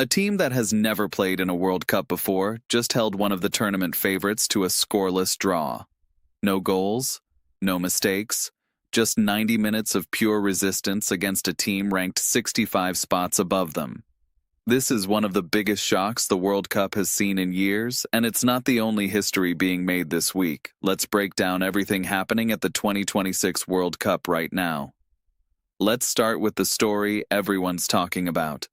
A team that has never played in a World Cup before just held one of the tournament favorites to a scoreless draw. No goals, no mistakes, just 90 minutes of pure resistance against a team ranked 65 spots above them. This is one of the biggest shocks the World Cup has seen in years, and it's not the only history being made this week. Let's break down everything happening at the 2026 World Cup right now. Let's start with the story everyone's talking about.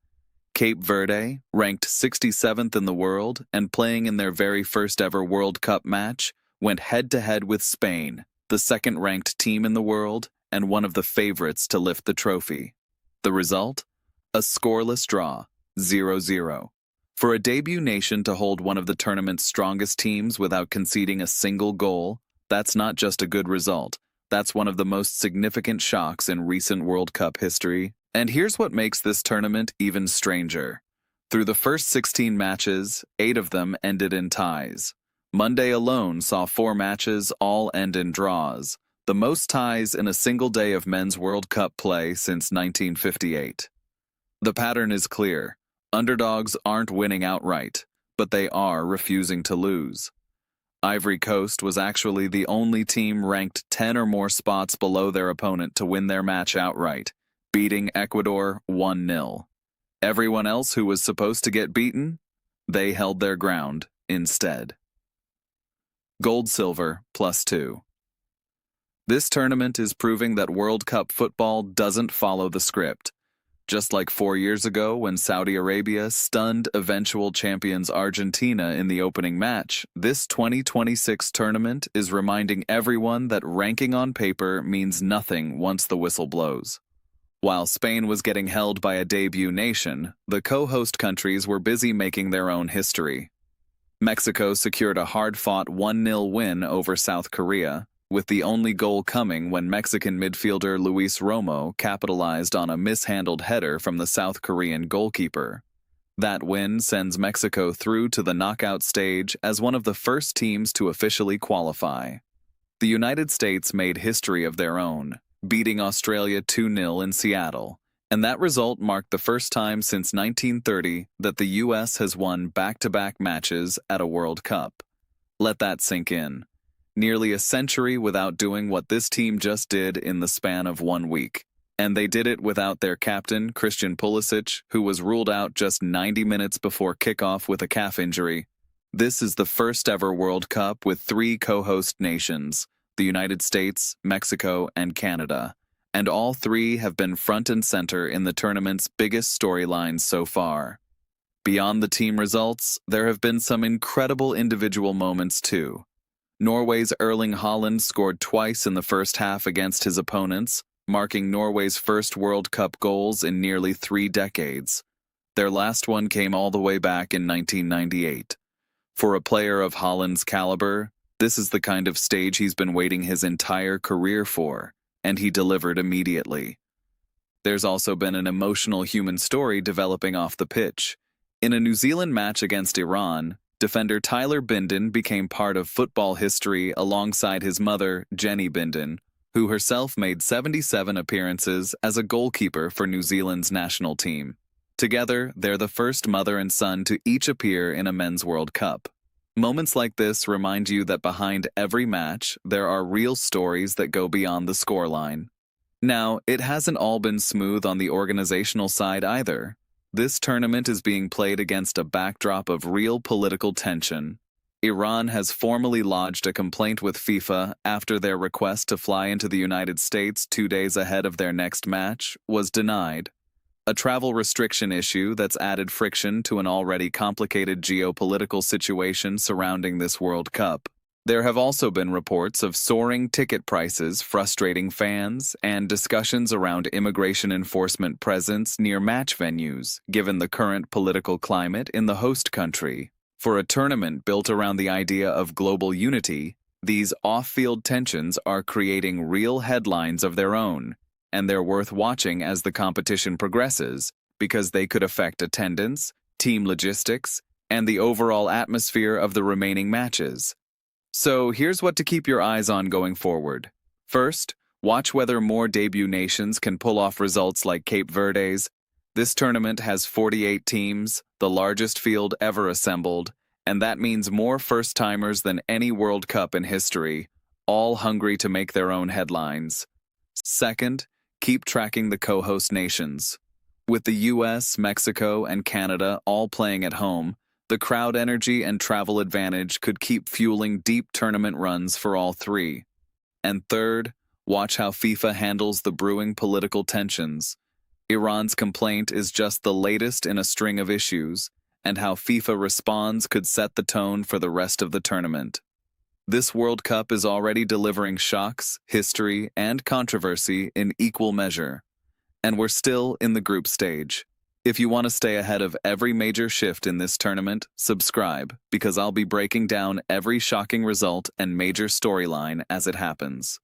Cape Verde, ranked 67th in the world and playing in their very first ever World Cup match, went head-to-head with Spain, the second-ranked team in the world and one of the favorites to lift the trophy. The result? A scoreless draw, 0-0. For a debut nation to hold one of the tournament's strongest teams without conceding a single goal, that's not just a good result. That's one of the most significant shocks in recent World Cup history. And here's what makes this tournament even stranger. Through the first 16 matches, 8 of them ended in ties. Monday alone saw 4 matches all end in draws, the most ties in a single day of men's World Cup play since 1958. The pattern is clear. Underdogs aren't winning outright, but they are refusing to lose. Ivory Coast was actually the only team ranked 10 or more spots below their opponent to win their match outright, beating Ecuador 1-0. Everyone else who was supposed to get beaten, they held their ground instead. Gold-silver +2. This tournament is proving that World Cup football doesn't follow the script. Just like 4 years ago when Saudi Arabia stunned eventual champions Argentina in the opening match, this 2026 tournament is reminding everyone that ranking on paper means nothing once the whistle blows. While Spain was getting held by a debut nation, the co-host countries were busy making their own history. Mexico secured a hard-fought 1-0 win over South Korea, with the only goal coming when Mexican midfielder Luis Romo capitalized on a mishandled header from the South Korean goalkeeper. That win sends Mexico through to the knockout stage as one of the first teams to officially qualify. The United States made history of their own, beating Australia 2-0 in Seattle, and that result marked the first time since 1930 that the U.S. has won back-to-back matches at a World Cup. Let that sink in. Nearly a century without doing what this team just did in the span of 1 week. And they did it without their captain, Christian Pulisic, who was ruled out just 90 minutes before kickoff with a calf injury. This is the first ever World Cup with 3 co-host nations, the United States, Mexico, and Canada. And all 3 have been front and center in the tournament's biggest storylines so far. Beyond the team results, there have been some incredible individual moments too. Norway's Erling Haaland scored twice in the first half against his opponents, marking Norway's first World Cup goals in nearly 3 decades. Their last one came all the way back in 1998. For a player of Haaland's caliber, this is the kind of stage he's been waiting his entire career for, and he delivered immediately. There's also been an emotional human story developing off the pitch. In a New Zealand match against Iran, defender Tyler Bindon became part of football history alongside his mother, Jenny Bindon, who herself made 77 appearances as a goalkeeper for New Zealand's national team. Together, they're the first mother and son to each appear in a men's World Cup. Moments like this remind you that behind every match, there are real stories that go beyond the scoreline. Now, it hasn't all been smooth on the organizational side either. This tournament is being played against a backdrop of real political tension. Iran has formally lodged a complaint with FIFA after their request to fly into the United States 2 days ahead of their next match was denied. A travel restriction issue that's added friction to an already complicated geopolitical situation surrounding this World Cup. There have also been reports of soaring ticket prices frustrating fans and discussions around immigration enforcement presence near match venues, given the current political climate in the host country. For a tournament built around the idea of global unity, these off-field tensions are creating real headlines of their own, and they're worth watching as the competition progresses, because they could affect attendance, team logistics, and the overall atmosphere of the remaining matches. So here's what to keep your eyes on going forward. First, watch whether more debut nations can pull off results like Cape Verde's. This tournament has 48 teams, the largest field ever assembled, and that means more first-timers than any World Cup in history, all hungry to make their own headlines. Second, keep tracking the co-host nations. With the US, Mexico, and Canada all playing at home, the crowd energy and travel advantage could keep fueling deep tournament runs for all three. And third, watch how FIFA handles the brewing political tensions. Iran's complaint is just the latest in a string of issues, and how FIFA responds could set the tone for the rest of the tournament. This World Cup is already delivering shocks, history, and controversy in equal measure. And we're still in the group stage. If you want to stay ahead of every major shift in this tournament, subscribe, because I'll be breaking down every shocking result and major storyline as it happens.